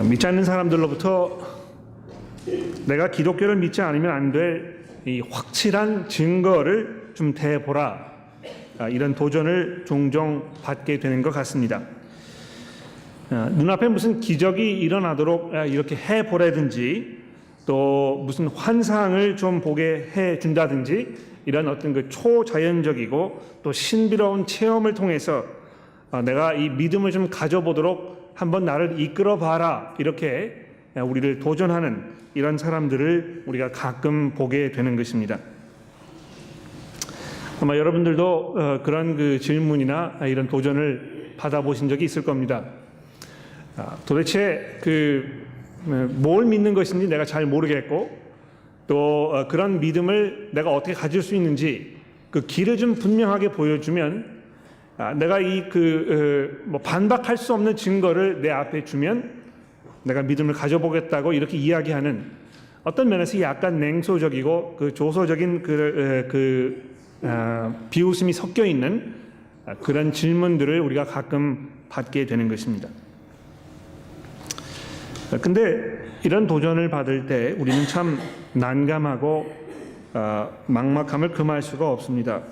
믿지 않는 사람들로부터 내가 기독교를 믿지 않으면 안 될 이 확실한 증거를 좀 대보라, 이런 도전을 종종 받게 되는 것 같습니다. 눈앞에 무슨 기적이 일어나도록 이렇게 해보라든지, 또 무슨 환상을 좀 보게 해준다든지, 이런 어떤 그 초자연적이고 또 신비로운 체험을 통해서 내가 이 믿음을 좀 가져보도록 한번 나를 이끌어 봐라, 이렇게 우리를 도전하는 이런 사람들을 우리가 가끔 보게 되는 것입니다. 아마 여러분들도 그런 그 질문이나 이런 도전을 받아보신 적이 있을 겁니다. 도대체 뭘 믿는 것인지 내가 잘 모르겠고, 또 그런 믿음을 내가 어떻게 가질 수 있는지 그 길을 좀 분명하게 보여주면, 내가 반박할 수 없는 증거를 내 앞에 주면 내가 믿음을 가져보겠다고 이렇게 이야기하는, 어떤 면에서 약간 냉소적이고 그 조소적인 비웃음이 섞여 있는 그런 질문들을 우리가 가끔 받게 되는 것입니다. 근데 이런 도전을 받을 때 우리는 참 난감하고 막막함을 금할 수가 없습니다.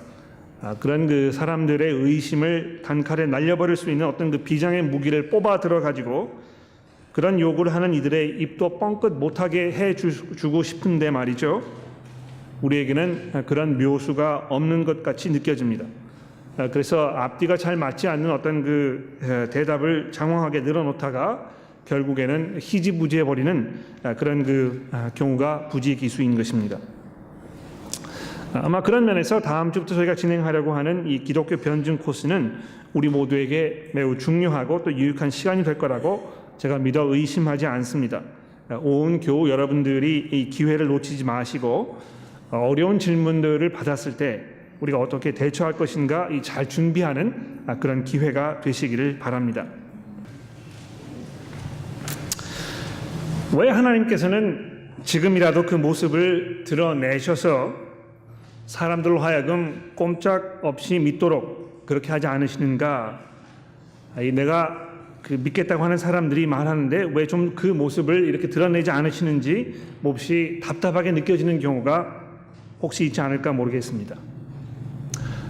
그런 그 사람들의 의심을 단칼에 날려버릴 수 있는 어떤 그 비장의 무기를 뽑아 들어가지고 그런 요구를 하는 이들의 입도 뻥끗 못하게 해주고 싶은데 말이죠, 우리에게는 그런 묘수가 없는 것 같이 느껴집니다. 그래서 앞뒤가 잘 맞지 않는 어떤 그 대답을 장황하게 늘어놓다가 결국에는 희지부지해버리는 그런 그 경우가 부지기수인 것입니다. 아마 그런 면에서 다음 주부터 저희가 진행하려고 하는 이 기독교 변증 코스는 우리 모두에게 매우 중요하고 또 유익한 시간이 될 거라고 제가 믿어 의심하지 않습니다. 온 교우 여러분들이 이 기회를 놓치지 마시고 어려운 질문들을 받았을 때 우리가 어떻게 대처할 것인가 잘 준비하는 그런 기회가 되시기를 바랍니다. 왜 하나님께서는 지금이라도 그 모습을 드러내셔서 사람들로 하여금 꼼짝없이 믿도록 그렇게 하지 않으시는가? 내가 믿겠다고 하는 사람들이 말하는데 왜 좀 그 모습을 이렇게 드러내지 않으시는지 몹시 답답하게 느껴지는 경우가 혹시 있지 않을까 모르겠습니다.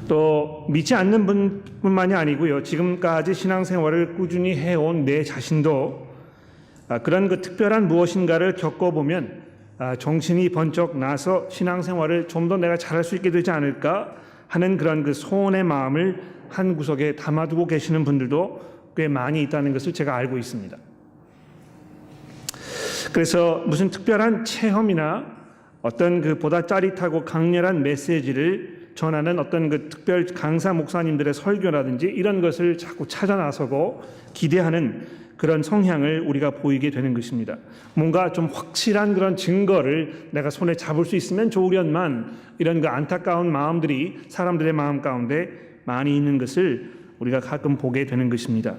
또 믿지 않는 분뿐만이 아니고요, 지금까지 신앙생활을 꾸준히 해온 내 자신도 그런 그 특별한 무엇인가를 겪어보면 정신이 번쩍 나서 신앙생활을 좀 더 내가 잘할 수 있게 되지 않을까 하는 그런 그 소원의 마음을 한 구석에 담아두고 계시는 분들도 꽤 많이 있다는 것을 제가 알고 있습니다. 그래서 무슨 특별한 체험이나 어떤 그 보다 짜릿하고 강렬한 메시지를 전하는 어떤 그 특별 강사 목사님들의 설교라든지 이런 것을 자꾸 찾아 나서고 기대하는 그런 성향을 우리가 보이게 되는 것입니다. 뭔가 좀 확실한 그런 증거를 내가 손에 잡을 수 있으면 좋으련만, 이런 그 안타까운 마음들이 사람들의 마음 가운데 많이 있는 것을 우리가 가끔 보게 되는 것입니다.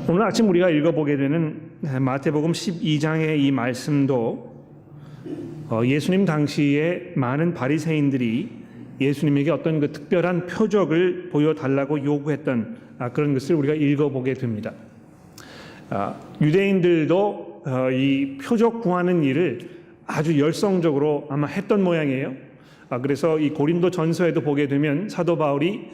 오늘 아침 우리가 읽어보게 되는 마태복음 12장의 이 말씀도 예수님 당시에 많은 바리새인들이 예수님에게 어떤 그 특별한 표적을 보여달라고 요구했던 그런 것을 우리가 읽어보게 됩니다. 유대인들도 이 표적 구하는 일을 아주 열성적으로 아마 했던 모양이에요. 그래서 이 고린도 전서에도 보게 되면 사도 바울이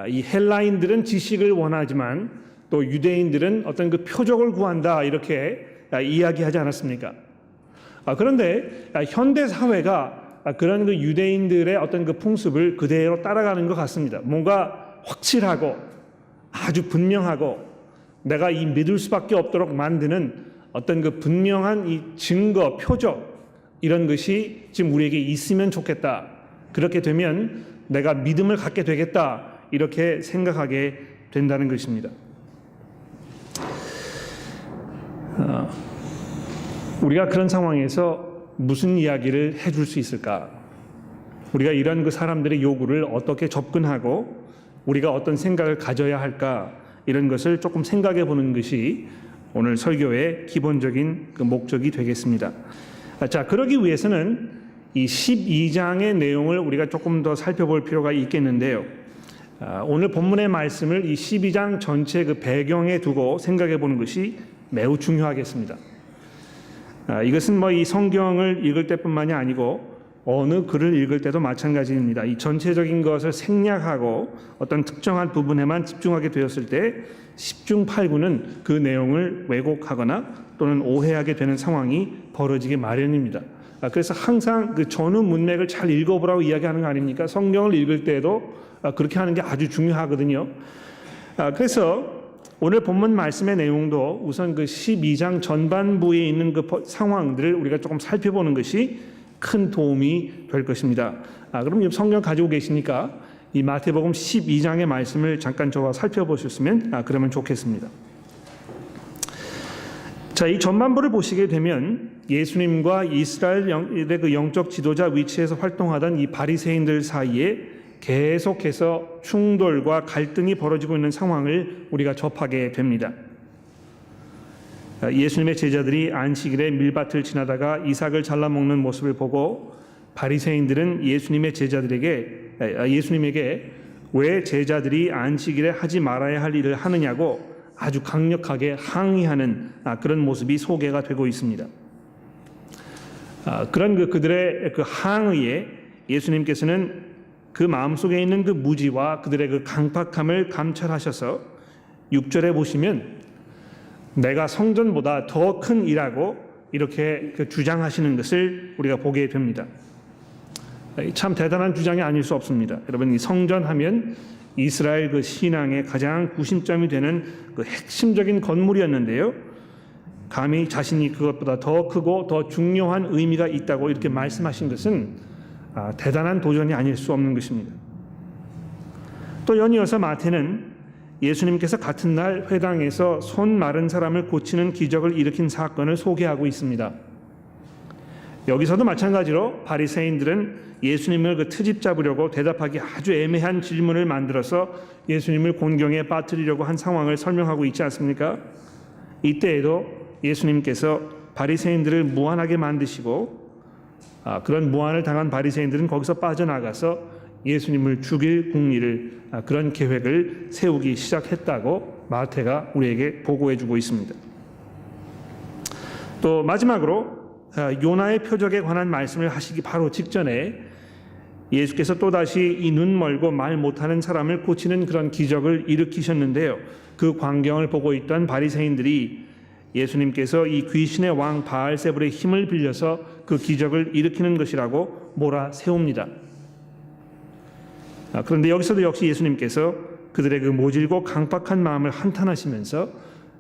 이 헬라인들은 지식을 원하지만 또 유대인들은 어떤 그 표적을 구한다, 이렇게 이야기하지 않았습니까? 그런데 현대 사회가 그런 그 유대인들의 어떤 그 풍습을 그대로 따라가는 것 같습니다. 뭔가 확실하고 아주 분명하고 내가 이 믿을 수밖에 없도록 만드는 어떤 그 분명한 이 증거, 표적, 이런 것이 지금 우리에게 있으면 좋겠다. 그렇게 되면 내가 믿음을 갖게 되겠다. 이렇게 생각하게 된다는 것입니다. 우리가 그런 상황에서 무슨 이야기를 해줄 수 있을까? 우리가 이런 그 사람들의 요구를 어떻게 접근하고 우리가 어떤 생각을 가져야 할까? 이런 것을 조금 생각해 보는 것이 오늘 설교의 기본적인 그 목적이 되겠습니다. 자, 그러기 위해서는 이 12장의 내용을 우리가 조금 더 살펴볼 필요가 있겠는데요. 오늘 본문의 말씀을 이 12장 전체 그 배경에 두고 생각해 보는 것이 매우 중요하겠습니다. 이것은 뭐 이 성경을 읽을 때뿐만이 아니고 어느 글을 읽을 때도 마찬가지입니다. 이 전체적인 것을 생략하고 어떤 특정한 부분에만 집중하게 되었을 때 10중 8구는 그 내용을 왜곡하거나 또는 오해하게 되는 상황이 벌어지기 마련입니다. 그래서 항상 그 전후 문맥을 잘 읽어보라고 이야기하는 거 아닙니까? 성경을 읽을 때도 그렇게 하는 게 아주 중요하거든요. 그래서 오늘 본문 말씀의 내용도 우선 그 12장 전반부에 있는 그 상황들을 우리가 조금 살펴보는 것이 큰 도움이 될 것입니다. 그럼 성경 가지고 계시니까 이 마태복음 12장의 말씀을 잠깐 저와 살펴보셨으면 그러면 좋겠습니다. 자, 이 전반부를 보시게 되면 예수님과 이스라엘의 그 영적 지도자 위치에서 활동하던 이 바리새인들 사이에 계속해서 충돌과 갈등이 벌어지고 있는 상황을 우리가 접하게 됩니다. 예수님의 제자들이 안식일에 밀밭을 지나다가 이삭을 잘라 먹는 모습을 보고 바리새인들은 예수님에게 왜 제자들이 안식일에 하지 말아야 할 일을 하느냐고 아주 강력하게 항의하는 그런 모습이 소개가 되고 있습니다. 그런 그들의 그 항의에 예수님께서는 그 마음속에 있는 그 무지와 그들의 그 강팍함을 감찰하셔서 6절에 보시면 내가 성전보다 더 큰 일하고 이렇게 주장하시는 것을 우리가 보게 됩니다. 참 대단한 주장이 아닐 수 없습니다. 여러분, 이 성전하면 이스라엘 그 신앙의 가장 구심점이 되는 그 핵심적인 건물이었는데요. 감히 자신이 그것보다 더 크고 더 중요한 의미가 있다고 이렇게 말씀하신 것은 대단한 도전이 아닐 수 없는 것입니다. 또 연이어서 마태는 예수님께서 같은 날 회당에서 손 마른 사람을 고치는 기적을 일으킨 사건을 소개하고 있습니다. 여기서도 마찬가지로 바리새인들은 예수님을 그 트집 잡으려고 대답하기 아주 애매한 질문을 만들어서 예수님을 곤경에 빠뜨리려고 한 상황을 설명하고 있지 않습니까? 이때에도 예수님께서 바리새인들을 무안하게 만드시고 그런 무안을 당한 바리새인들은 거기서 빠져나가서 예수님을 죽일 궁리를 그런 계획을 세우기 시작했다고 마태가 우리에게 보고해주고 있습니다. 또 마지막으로 요나의 표적에 관한 말씀을 하시기 바로 직전에 예수께서 또다시 이 눈 멀고 말 못하는 사람을 고치는 그런 기적을 일으키셨는데요. 그 광경을 보고 있던 바리새인들이 예수님께서 이 귀신의 왕 바알세불의 힘을 빌려서 그 기적을 일으키는 것이라고 몰아세웁니다. 그런데 여기서도 역시 예수님께서 그들의 그 모질고 강팍한 마음을 한탄하시면서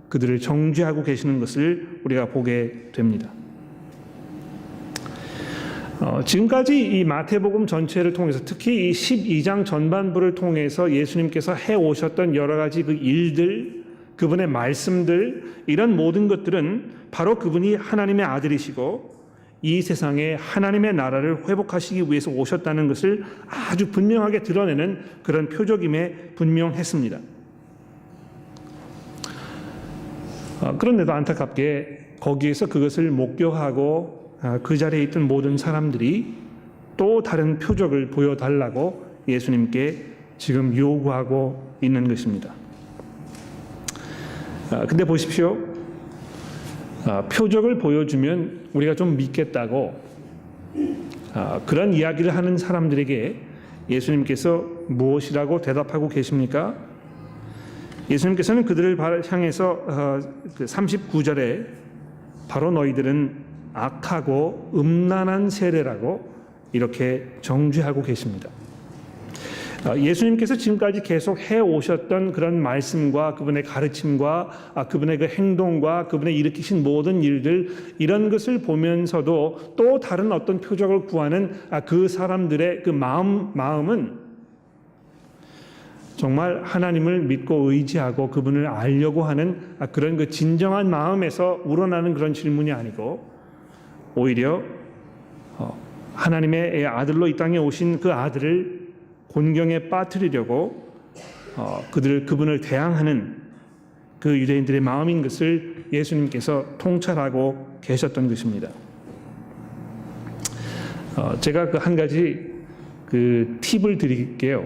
그들을 정죄하고 계시는 것을 우리가 보게 됩니다. 지금까지 이 마태복음 전체를 통해서 특히 이 12장 전반부를 통해서 예수님께서 해오셨던 여러 가지 그 일들, 그분의 말씀들, 이런 모든 것들은 바로 그분이 하나님의 아들이시고 이 세상에 하나님의 나라를 회복하시기 위해서 오셨다는 것을 아주 분명하게 드러내는 그런 표적임에 분명했습니다. 그런데도 안타깝게 거기에서 그것을 목격하고 그 자리에 있던 모든 사람들이 또 다른 표적을 보여달라고 예수님께 지금 요구하고 있는 것입니다. 근데 보십시오. 표적을 보여주면 우리가 좀 믿겠다고 그런 이야기를 하는 사람들에게 예수님께서 무엇이라고 대답하고 계십니까? 예수님께서는 그들을 향해서 39절에 바로 너희들은 악하고 음란한 세례라고 이렇게 정죄하고 계십니다. 예수님께서 지금까지 계속 해오셨던 그런 말씀과 그분의 가르침과 그분의 그 행동과 그분의 일으키신 모든 일들, 이런 것을 보면서도 또 다른 어떤 표적을 구하는 그 사람들의 그 마음은 정말 하나님을 믿고 의지하고 그분을 알려고 하는 그런 그 진정한 마음에서 우러나는 그런 질문이 아니고 오히려 하나님의 아들로 이 땅에 오신 그 아들을 곤경에 빠뜨리려고 그분을 대항하는 그 유대인들의 마음인 것을 예수님께서 통찰하고 계셨던 것입니다. 제가 그 한 가지 그 팁을 드릴게요.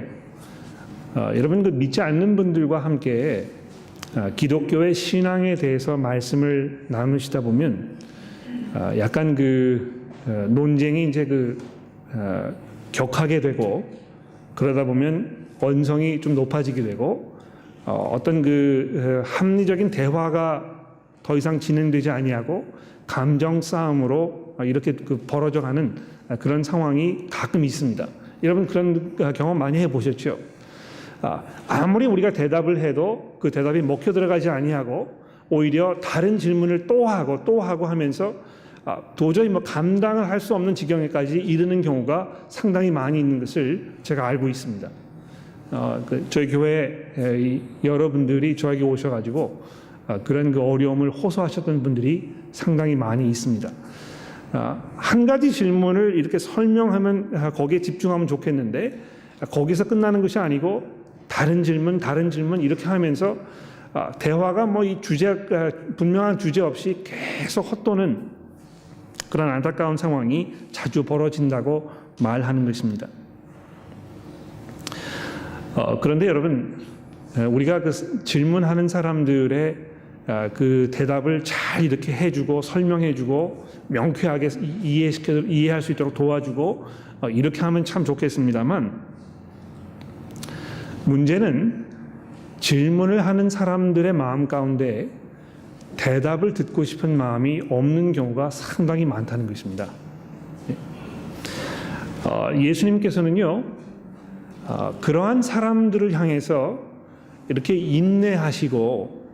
여러분 그 믿지 않는 분들과 함께 기독교의 신앙에 대해서 말씀을 나누시다 보면 약간 그 논쟁이 이제 격하게 되고 그러다 보면 언성이 좀 높아지게 되고 어떤 합리적인 대화가 더 이상 진행되지 아니하고 감정 싸움으로 이렇게 벌어져가는 그런 상황이 가끔 있습니다. 여러분 그런 경험 많이 해보셨죠? 아무리 우리가 대답을 해도 그 대답이 먹혀 들어가지 아니하고 오히려 다른 질문을 또 하고 하면서 도저히 감당을 할 수 없는 지경에까지 이르는 경우가 상당히 많이 있는 것을 제가 알고 있습니다. 저희 교회 여러분들이 저에게 오셔가지고 그런 어려움을 호소하셨던 분들이 상당히 많이 있습니다. 한 가지 질문을 이렇게 설명하면 거기에 집중하면 좋겠는데 거기서 끝나는 것이 아니고 다른 질문 이렇게 하면서 대화가 이 분명한 주제 없이 계속 헛도는 그런 안타까운 상황이 자주 벌어진다고 말하는 것입니다. 그런데 여러분, 우리가 질문하는 사람들의 그 대답을 잘 이렇게 해주고 설명해주고 명쾌하게 이해할 수 있도록 도와주고 이렇게 하면 참 좋겠습니다만 문제는 질문을 하는 사람들의 마음 가운데 대답을 듣고 싶은 마음이 없는 경우가 상당히 많다는 것입니다. 예수님께서는요, 그러한 사람들을 향해서 이렇게 인내하시고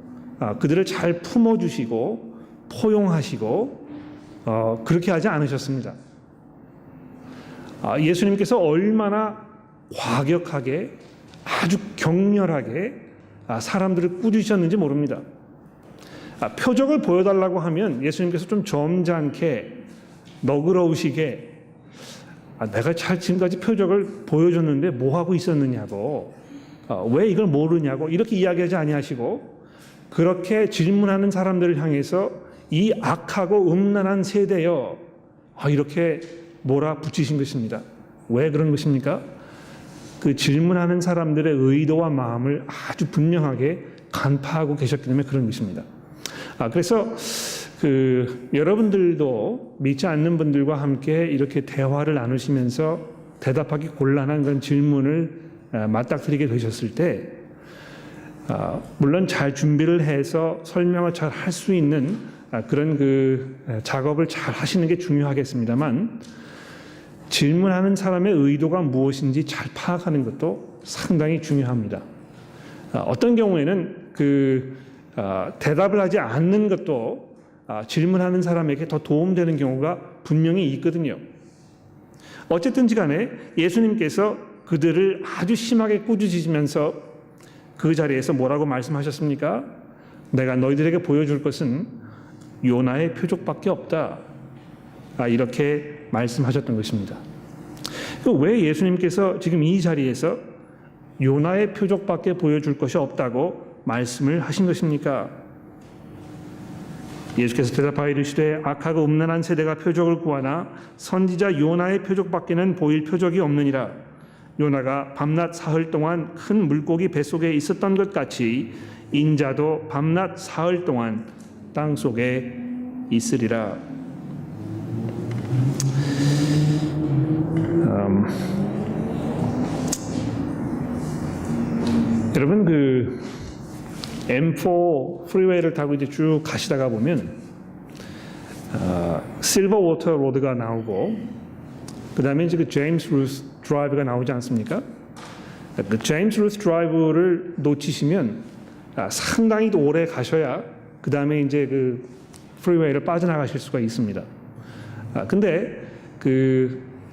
그들을 잘 품어주시고 포용하시고 그렇게 하지 않으셨습니다. 예수님께서 얼마나 과격하게 아주 격렬하게 사람들을 꾸짖으셨는지 모릅니다. 표적을 보여달라고 하면 예수님께서 좀 점잖게 너그러우시게 내가 지금까지 표적을 보여줬는데 뭐 하고 있었느냐고 왜 이걸 모르냐고 이렇게 이야기하지 아니하시고 그렇게 질문하는 사람들을 향해서 이 악하고 음란한 세대여 이렇게 몰아붙이신 것입니다. 왜 그런 것입니까? 그 질문하는 사람들의 의도와 마음을 아주 분명하게 간파하고 계셨기 때문에 그런 것입니다. 그래서 여러분들도 믿지 않는 분들과 함께 이렇게 대화를 나누시면서 대답하기 곤란한 그런 질문을 맞닥뜨리게 되셨을 때 물론 잘 준비를 해서 설명을 잘 할 수 있는 그런 작업을 잘 하시는 게 중요하겠습니다만 질문하는 사람의 의도가 무엇인지 잘 파악하는 것도 상당히 중요합니다. 어떤 경우에는 대답을 하지 않는 것도 질문하는 사람에게 더 도움되는 경우가 분명히 있거든요. 어쨌든지 간에 예수님께서 그들을 아주 심하게 꾸짖으시면서 그 자리에서 뭐라고 말씀하셨습니까? 내가 너희들에게 보여줄 것은 요나의 표적밖에 없다. 이렇게 말씀하셨던 것입니다. 왜 예수님께서 지금 이 자리에서 요나의 표적밖에 보여줄 것이 없다고 말씀을 하신 것입니까? 예수께서 대답하여 이르시되 악하고 음란한 세대가 표적을 구하나 선지자 요나의 표적밖에는 보일 표적이 없느니라. 요나가 밤낮 사흘 동안 큰 물고기 뱃속에 있었던 것 같이 인자도 밤낮 사흘 동안 땅 속에 있으리라. 여러분 M4 프리웨이를 타고 이제 쭉 가시다가 보면 실버 워터 로드가 나오고 그 다음에 이제 제임스 루스 드라이브가 나오지 않습니까? 그 제임스 루스 드라이브를 놓치시면 상당히 오래 가셔야 그 다음에 이제 프리웨이를 빠져나가실 수가 있습니다. 근데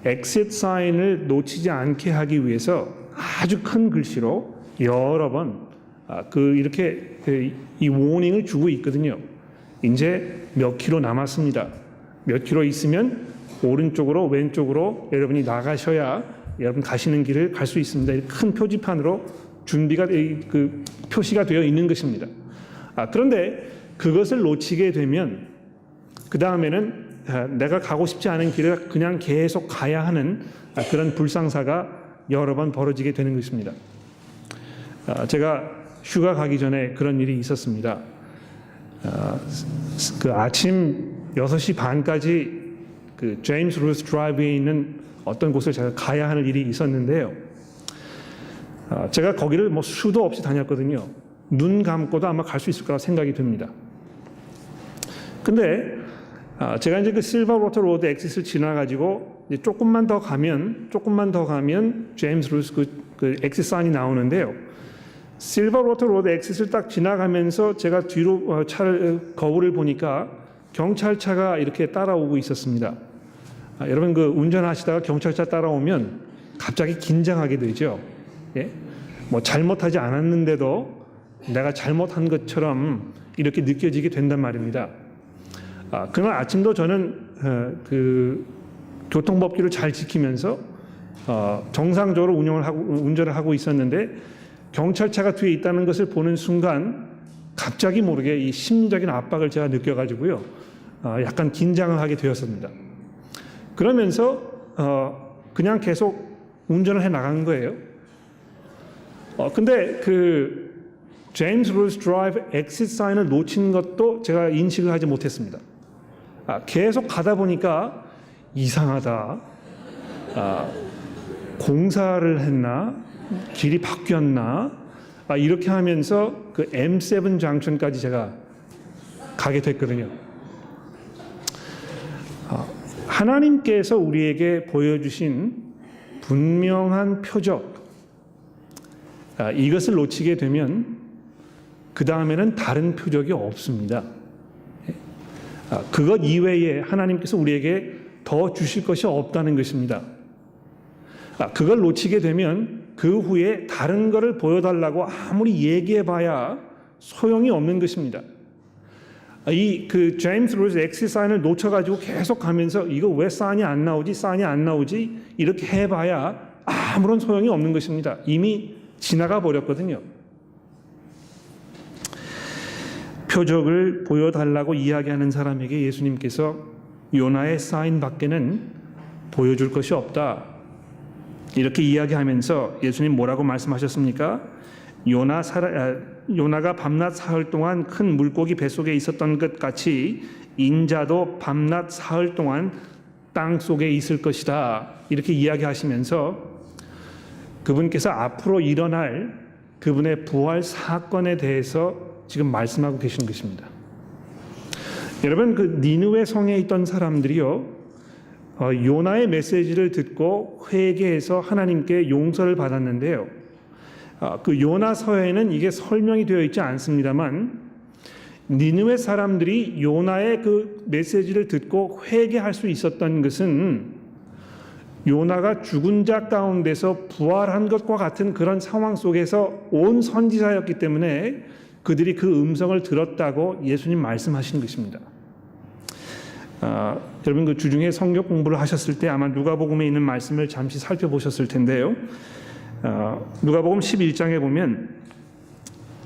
엑싯 사인을 놓치지 않게 하기 위해서 아주 큰 글씨로 여러 번 이렇게 이 워닝을 주고 있거든요. 이제 몇 킬로 남았습니다. 몇 킬로 있으면 오른쪽으로 왼쪽으로 여러분이 나가셔야 여러분 가시는 길을 갈 수 있습니다. 큰 표지판으로 준비가 표시가 되어 있는 것입니다. 그런데 그것을 놓치게 되면 그 다음에는 내가 가고 싶지 않은 길을 그냥 계속 가야 하는 그런 불상사가 여러 번 벌어지게 되는 것입니다. 제가 휴가 가기 전에 그런 일이 있었습니다. 그 아침 6시 반까지 그 제임스 루스 드라이브에 있는 어떤 곳을 제가 가야 하는 일이 있었는데요. 제가 거기를 뭐 수도 없이 다녔거든요. 눈 감고도 아마 갈 수 있을 거라 생각이 듭니다. 근데 제가 이제 그 실버워터 로드 엑싯을 지나가지고 이제 조금만 더 가면 제임스 루스 그 엑싯 사인이 나오는데요. 실버워터 로드 엑싯을 딱 지나가면서 제가 뒤로 거울을 보니까 경찰차가 이렇게 따라오고 있었습니다. 여러분 그 운전하시다가 경찰차 따라오면 갑자기 긴장하게 되죠. 예? 뭐 잘못하지 않았는데도 내가 잘못한 것처럼 이렇게 느껴지게 된단 말입니다. 그날 아침도 저는 그 교통법규를 잘 지키면서 정상적으로 운전을 하고 있었는데 경찰차가 뒤에 있다는 것을 보는 순간 갑자기 모르게 이 심리적인 압박을 제가 느껴가지고요, 약간 긴장을 하게 되었습니다. 그러면서 그냥 계속 운전을 해 나간 거예요. 근데 그 제임스 루스 드라이브 엑싯 사인을 놓친 것도 제가 인식을 하지 못했습니다. 계속 가다 보니까 이상하다. 공사를 했나? 길이 바뀌었나? 이렇게 하면서 그 M7 장천까지 제가 가게 됐거든요. 하나님께서 우리에게 보여주신 분명한 표적, 이것을 놓치게 되면 그 다음에는 다른 표적이 없습니다. 그것 이외에 하나님께서 우리에게 더 주실 것이 없다는 것입니다. 그걸 놓치게 되면 그 후에 다른 것을 보여달라고 아무리 얘기해봐야 소용이 없는 것입니다. 이 그 제임스 루스 엑싯 사인을 놓쳐가지고 계속 가면서 이거 왜 사인이 안 나오지 이렇게 해봐야 아무런 소용이 없는 것입니다. 이미 지나가 버렸거든요. 표적을 보여달라고 이야기하는 사람에게 예수님께서 요나의 사인 밖에는 보여줄 것이 없다, 이렇게 이야기하면서 예수님 뭐라고 말씀하셨습니까? 요나가 밤낮 사흘 동안 큰 물고기 뱃속에 있었던 것 같이 인자도 밤낮 사흘 동안 땅 속에 있을 것이다, 이렇게 이야기하시면서 그분께서 앞으로 일어날 그분의 부활 사건에 대해서 지금 말씀하고 계신 것입니다. 여러분, 그 니느웨 성에 있던 사람들이요, 요나의 메시지를 듣고 회개해서 하나님께 용서를 받았는데요. 그 요나서에는 이게 설명이 되어 있지 않습니다만 니느웨 사람들이 요나의 그 메시지를 듣고 회개할 수 있었던 것은 요나가 죽은 자 가운데서 부활한 것과 같은 그런 상황 속에서 온 선지자였기 때문에 그들이 그 음성을 들었다고 예수님 말씀하신 것입니다. 여러분 그 주중에 성경 공부를 하셨을 때 아마 누가복음에 있는 말씀을 잠시 살펴보셨을 텐데요. 누가복음 11장에 보면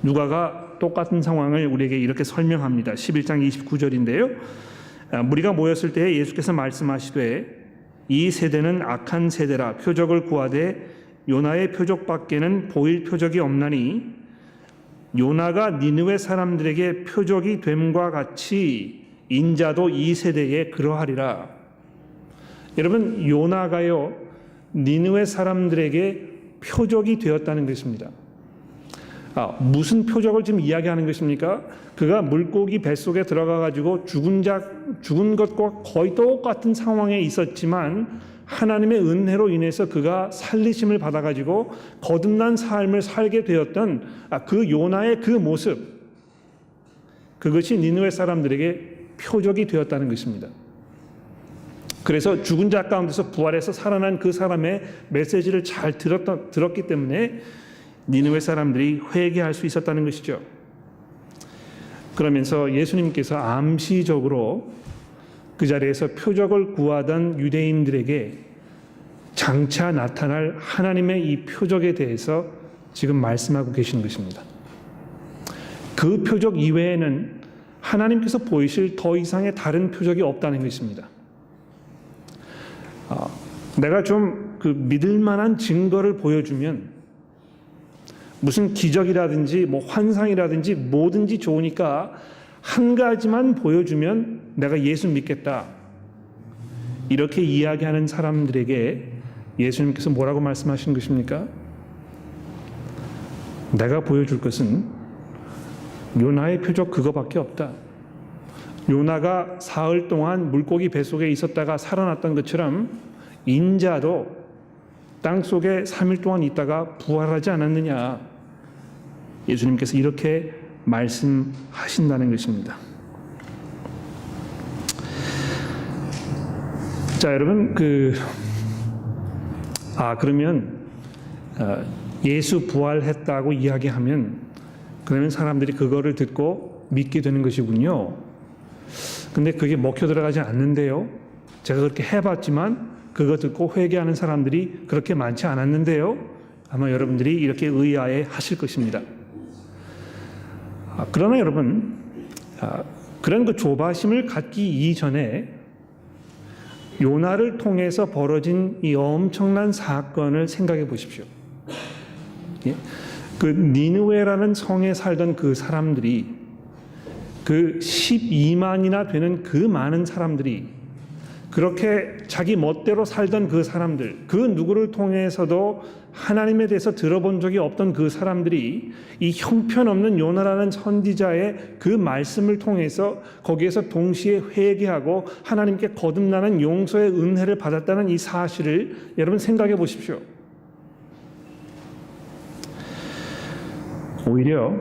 누가가 똑같은 상황을 우리에게 이렇게 설명합니다. 11장 29절인데요. 무리가 모였을 때 예수께서 말씀하시되 이 세대는 악한 세대라 표적을 구하되 요나의 표적밖에는 보일 표적이 없나니 요나가 니느웨 사람들에게 표적이 됨과 같이 인자도 이 세대에 그러하리라. 여러분, 요나가요 니느웨 사람들에게 표적이 되었다는 것입니다. 무슨 표적을 지금 이야기하는 것입니까? 그가 물고기 뱃속에 들어가가지고 죽은 것과 거의 똑같은 상황에 있었지만 하나님의 은혜로 인해서 그가 살리심을 받아가지고 거듭난 삶을 살게 되었던 그 요나의 그 모습, 그것이 니느웨 사람들에게 표적이 되었다는 것입니다. 그래서 죽은 자 가운데서 부활해서 살아난 그 사람의 메시지를 잘 들었기 때문에 니느웨 사람들이 회개할 수 있었다는 것이죠. 그러면서 예수님께서 암시적으로 그 자리에서 표적을 구하던 유대인들에게 장차 나타날 하나님의 이 표적에 대해서 지금 말씀하고 계시는 것입니다. 그 표적 이외에는 하나님께서 보이실 더 이상의 다른 표적이 없다는 것입니다. 내가 좀 그 믿을 만한 증거를 보여주면 무슨 기적이라든지 뭐 환상이라든지 뭐든지 좋으니까 한 가지만 보여주면 내가 예수 믿겠다. 이렇게 이야기하는 사람들에게 예수님께서 뭐라고 말씀하신 것입니까? 내가 보여줄 것은 요나의 표적 그거밖에 없다. 요나가 사흘 동안 물고기 뱃속에 있었다가 살아났던 것처럼 인자도 땅속에 3일 동안 있다가 부활하지 않았느냐. 예수님께서 이렇게 말씀하신다는 것입니다. 자, 여러분, 그러면 예수 부활했다고 이야기하면 그러면 사람들이 그거를 듣고 믿게 되는 것이군요. 근데 그게 먹혀 들어가지 않는데요. 제가 그렇게 해봤지만 그거 듣고 회개하는 사람들이 그렇게 많지 않았는데요. 아마 여러분들이 이렇게 의아해 하실 것입니다. 그러나 여러분, 그런 그 조바심을 갖기 이전에 요나를 통해서 벌어진 이 엄청난 사건을 생각해 보십시오. 그 니느웨라는 성에 살던 그 사람들이, 그 12만이나 되는 그 많은 사람들이, 그렇게 자기 멋대로 살던 그 사람들, 그 누구를 통해서도 하나님에 대해서 들어본 적이 없던 그 사람들이 이 형편없는 요나라는 선지자의 그 말씀을 통해서 거기에서 동시에 회개하고 하나님께 거듭나는 용서의 은혜를 받았다는 이 사실을 여러분 생각해 보십시오. 오히려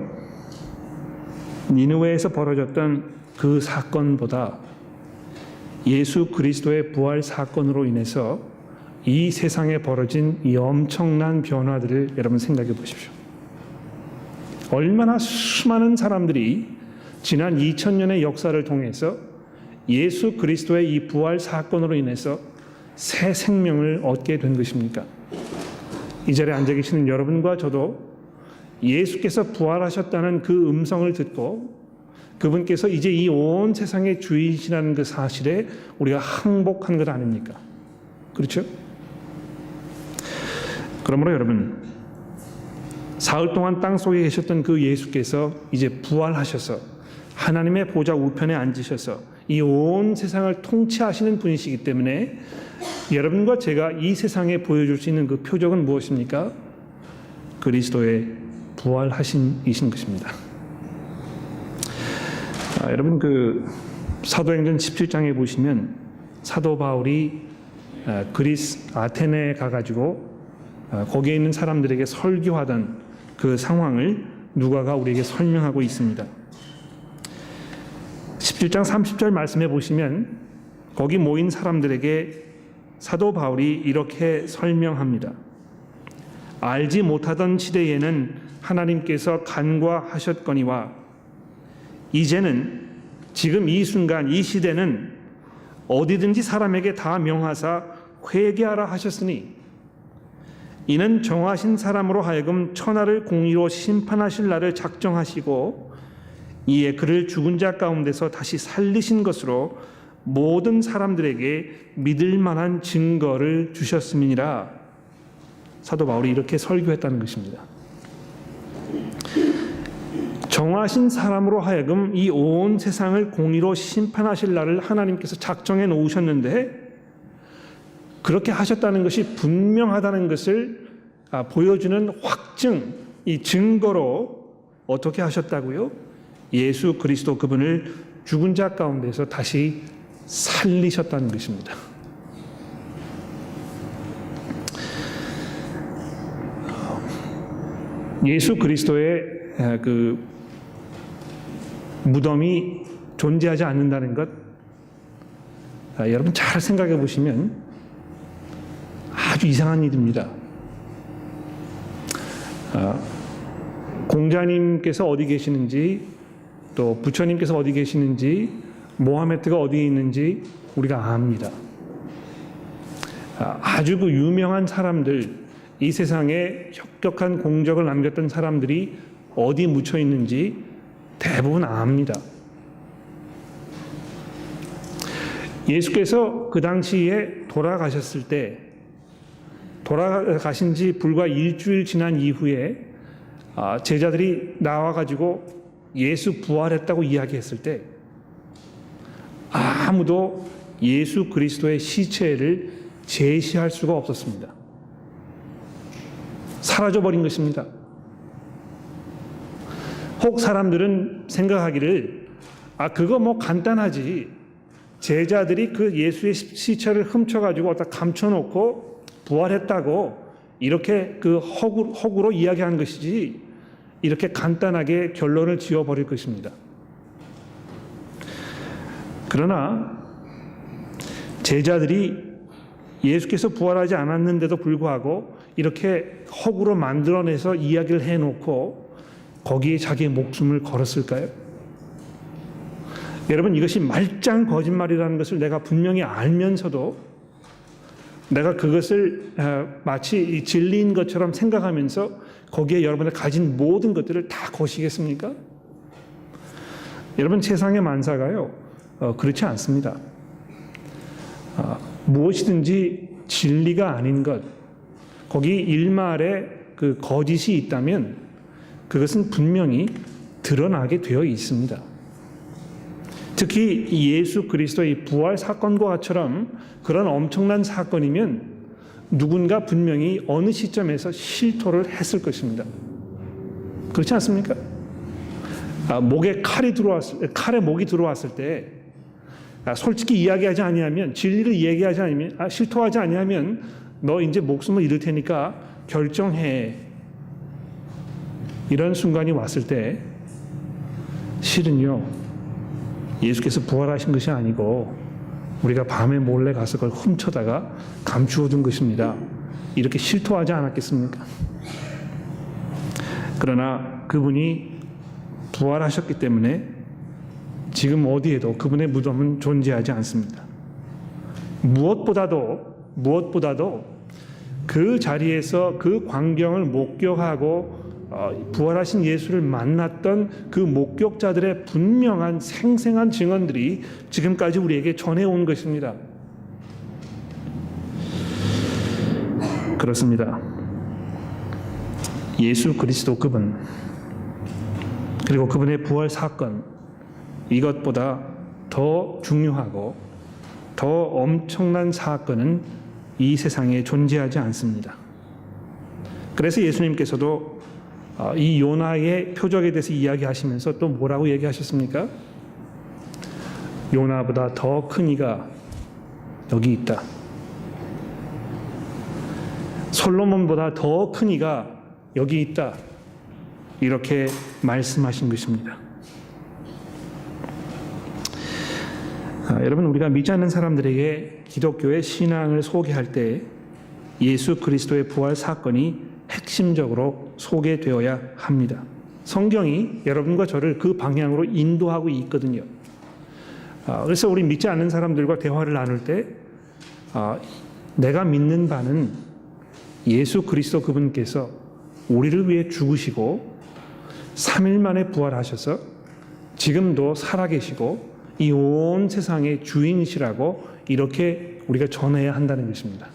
니느웨에서 벌어졌던 그 사건보다 예수 그리스도의 부활 사건으로 인해서 이 세상에 벌어진 이 엄청난 변화들을 여러분 생각해 보십시오. 얼마나 수많은 사람들이 지난 2000년의 역사를 통해서 예수 그리스도의 이 부활 사건으로 인해서 새 생명을 얻게 된 것입니까? 이 자리에 앉아 계시는 여러분과 저도 예수께서 부활하셨다는 그 음성을 듣고 그분께서 이제 이 온 세상의 주인이시라는 그 사실에 우리가 항복한 것 아닙니까? 그렇죠? 그러므로 여러분, 사흘 동안 땅속에 계셨던 그 예수께서 이제 부활하셔서 하나님의 보좌 우편에 앉으셔서 이 온 세상을 통치하시는 분이시기 때문에 여러분과 제가 이 세상에 보여줄 수 있는 그 표적은 무엇입니까? 그리스도의 부활하심이신 것입니다. 여러분, 그 사도행전 17장에 보시면 사도 바울이 그리스 아테네에 가가지고 거기에 있는 사람들에게 설교하던 그 상황을 누가가 우리에게 설명하고 있습니다. 17장 30절 말씀해 보시면 거기 모인 사람들에게 사도 바울이 이렇게 설명합니다. 알지 못하던 시대에는 하나님께서 간과하셨거니와 이제는 지금 이 순간 이 시대는 어디든지 사람에게 다 명하사 회개하라 하셨으니 이는 정하신 사람으로 하여금 천하를 공의로 심판하실 날을 작정하시고 이에 그를 죽은 자 가운데서 다시 살리신 것으로 모든 사람들에게 믿을 만한 증거를 주셨음이니라. 사도 바울이 이렇게 설교했다는 것입니다. 정하신 사람으로 하여금 이 온 세상을 공의로 심판하실 날을 하나님께서 작정해 놓으셨는데 그렇게 하셨다는 것이 분명하다는 것을 보여주는 확증, 이 증거로 어떻게 하셨다고요? 예수 그리스도 그분을 죽은 자 가운데서 다시 살리셨다는 것입니다. 예수 그리스도의 그 무덤이 존재하지 않는다는 것, 여러분 잘 생각해 보시면 아주 이상한 일입니다. 공자님께서 어디 계시는지, 또 부처님께서 어디 계시는지, 모하메트가 어디에 있는지 우리가 압니다. 아주 그 유명한 사람들, 이 세상에 혁혁한 공적을 남겼던 사람들이 어디 묻혀 있는지 대부분 압니다. 예수께서 그 당시에 돌아가셨을 때, 돌아가신 지 불과 일주일 지난 이후에 제자들이 나와가지고 예수 부활했다고 이야기했을 때 아무도 예수 그리스도의 시체를 제시할 수가 없었습니다. 사라져버린 것입니다. 혹 사람들은 생각하기를 그거 뭐 간단하지. 제자들이 그 예수의 시체를 훔쳐가지고 어디다 감춰놓고 부활했다고 이렇게 그 허구로 이야기한 것이지 이렇게 간단하게 결론을 지어버릴 것입니다. 그러나 제자들이 예수께서 부활하지 않았는데도 불구하고 이렇게 허구로 만들어내서 이야기를 해놓고 거기에 자기의 목숨을 걸었을까요? 여러분, 이것이 말짱 거짓말이라는 것을 내가 분명히 알면서도 내가 그것을 마치 진리인 것처럼 생각하면서 거기에 여러분이 가진 모든 것들을 다 거시겠습니까? 여러분, 세상의 만사가요 그렇지 않습니다. 무엇이든지 진리가 아닌 것, 거기 일말에 그 거짓이 있다면 그것은 분명히 드러나게 되어 있습니다. 특히 예수 그리스도의 부활 사건과 같처럼 그런 엄청난 사건이면 누군가 분명히 어느 시점에서 실토를 했을 것입니다. 그렇지 않습니까? 목에 칼에 목이 들어왔을 때 솔직히 이야기하지 아니하면, 진리를 얘기하지 아니면, 실토하지 아니하면 너 이제 목숨을 잃을 테니까 결정해. 이런 순간이 왔을 때 실은요, 예수께서 부활하신 것이 아니고 우리가 밤에 몰래 가서 그걸 훔쳐다가 감추어 둔 것입니다. 이렇게 실토하지 않았겠습니까? 그러나 그분이 부활하셨기 때문에 지금 어디에도 그분의 무덤은 존재하지 않습니다. 무엇보다도 그 자리에서 그 광경을 목격하고 부활하신 예수를 만났던 그 목격자들의 분명한 생생한 증언들이 지금까지 우리에게 전해온 것입니다. 그렇습니다. 예수 그리스도 그분, 그리고 그분의 부활 사건, 이것보다 더 중요하고 더 엄청난 사건은 이 세상에 존재하지 않습니다. 그래서 예수님께서도 이 요나의 표적에 대해서 이야기하시면서 또 뭐라고 얘기하셨습니까? 요나보다 더 큰 이가 여기 있다. 솔로몬보다 더 큰 이가 여기 있다. 이렇게 말씀하신 것입니다. 여러분, 우리가 믿지 않는 사람들에게 기독교의 신앙을 소개할 때 예수 그리스도의 부활 사건이 핵심적으로 소개되어야 합니다. 성경이 여러분과 저를 그 방향으로 인도하고 있거든요. 그래서 우리 믿지 않는 사람들과 대화를 나눌 때 내가 믿는 바는 예수 그리스도 그분께서 우리를 위해 죽으시고 3일 만에 부활하셔서 지금도 살아계시고 이 온 세상의 주인이시라고 이렇게 우리가 전해야 한다는 것입니다.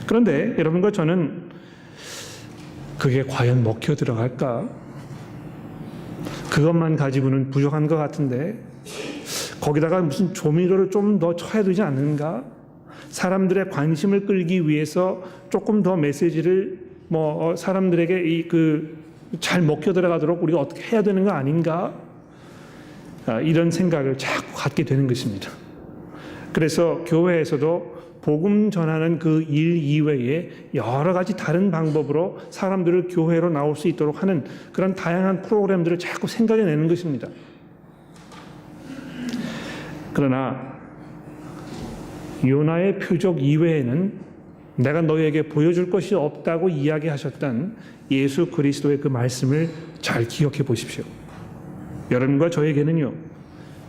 그런데 여러분과 저는 그게 과연 먹혀 들어갈까? 그것만 가지고는 부족한 것 같은데 거기다가 무슨 조미료를 좀 더 쳐야 되지 않는가? 사람들의 관심을 끌기 위해서 조금 더 메시지를 사람들에게 잘 먹혀 들어가도록 우리가 어떻게 해야 되는 거 아닌가? 이런 생각을 자꾸 갖게 되는 것입니다. 그래서 교회에서도 복음 전하는 그 일 이외에 여러 가지 다른 방법으로 사람들을 교회로 나올 수 있도록 하는 그런 다양한 프로그램들을 자꾸 생각해내는 것입니다. 그러나 요나의 표적 이외에는 내가 너희에게 보여줄 것이 없다고 이야기하셨던 예수 그리스도의 그 말씀을 잘 기억해 보십시오. 여러분과 저에게는요,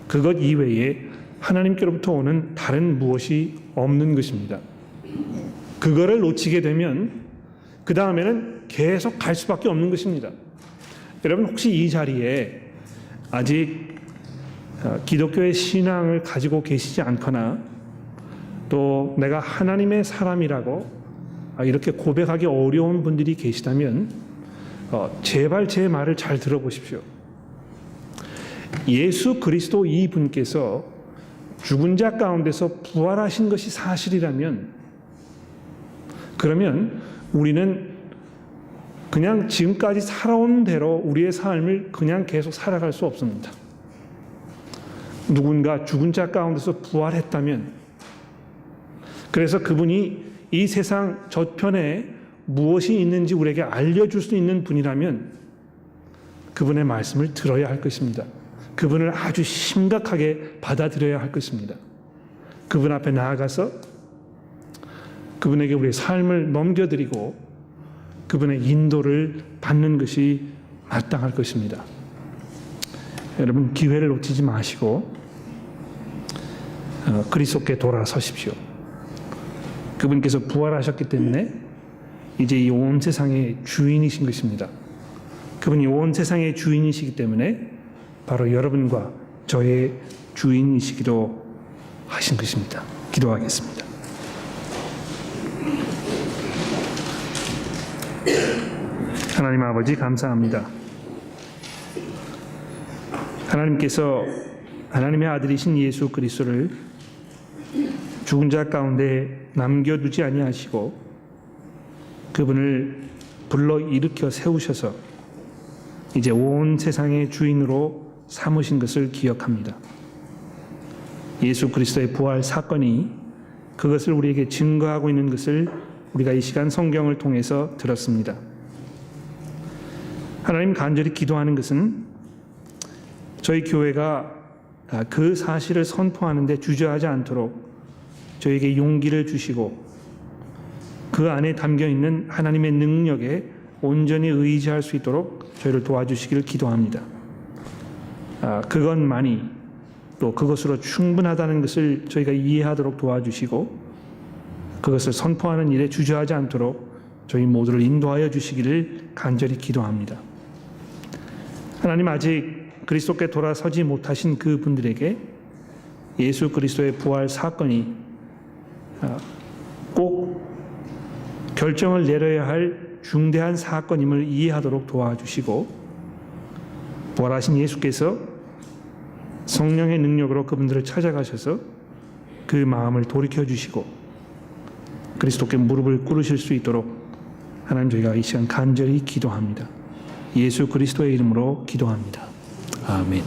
그것 이외에 하나님께로부터 오는 다른 무엇이 없는 것입니다. 그거를 놓치게 되면 그 다음에는 계속 갈 수밖에 없는 것입니다. 여러분, 혹시 이 자리에 아직 기독교의 신앙을 가지고 계시지 않거나 또 내가 하나님의 사람이라고 이렇게 고백하기 어려운 분들이 계시다면 제발 제 말을 잘 들어보십시오. 예수 그리스도 이분께서 죽은 자 가운데서 부활하신 것이 사실이라면, 그러면 우리는 그냥 지금까지 살아온 대로 우리의 삶을 그냥 계속 살아갈 수 없습니다. 누군가 죽은 자 가운데서 부활했다면, 그래서 그분이 이 세상 저편에 무엇이 있는지 우리에게 알려줄 수 있는 분이라면 그분의 말씀을 들어야 할 것입니다. 그분을 아주 심각하게 받아들여야 할 것입니다. 그분 앞에 나아가서 그분에게 우리의 삶을 넘겨드리고 그분의 인도를 받는 것이 마땅할 것입니다. 여러분, 기회를 놓치지 마시고 그리스도께 돌아서십시오. 그분께서 부활하셨기 때문에 이제 이 온 세상의 주인이신 것입니다. 그분이 온 세상의 주인이시기 때문에 바로 여러분과 저의 주인이시기로 하신 것입니다. 기도하겠습니다. 하나님 아버지, 감사합니다. 하나님께서 하나님의 아들이신 예수 그리스도를 죽은 자 가운데 남겨두지 아니하시고 그분을 불러 일으켜 세우셔서 이제 온 세상의 주인으로 삼으신 것을 기억합니다. 예수 그리스도의 부활 사건이 그것을 우리에게 증거하고 있는 것을 우리가 이 시간 성경을 통해서 들었습니다. 하나님, 간절히 기도하는 것은 저희 교회가 그 사실을 선포하는 데 주저하지 않도록 저에게 용기를 주시고 그 안에 담겨있는 하나님의 능력에 온전히 의지할 수 있도록 저희를 도와주시기를 기도합니다. 그것만이 또 그것으로 충분하다는 것을 저희가 이해하도록 도와주시고 그것을 선포하는 일에 주저하지 않도록 저희 모두를 인도하여 주시기를 간절히 기도합니다. 하나님, 아직 그리스도께 돌아서지 못하신 그 분들에게 예수 그리스도의 부활 사건이 꼭 결정을 내려야 할 중대한 사건임을 이해하도록 도와주시고 부활하신 예수께서 성령의 능력으로 그분들을 찾아가셔서 그 마음을 돌이켜 주시고 그리스도께 무릎을 꿇으실 수 있도록 하나님, 저희가 이 시간 간절히 기도합니다. 예수 그리스도의 이름으로 기도합니다. 아멘.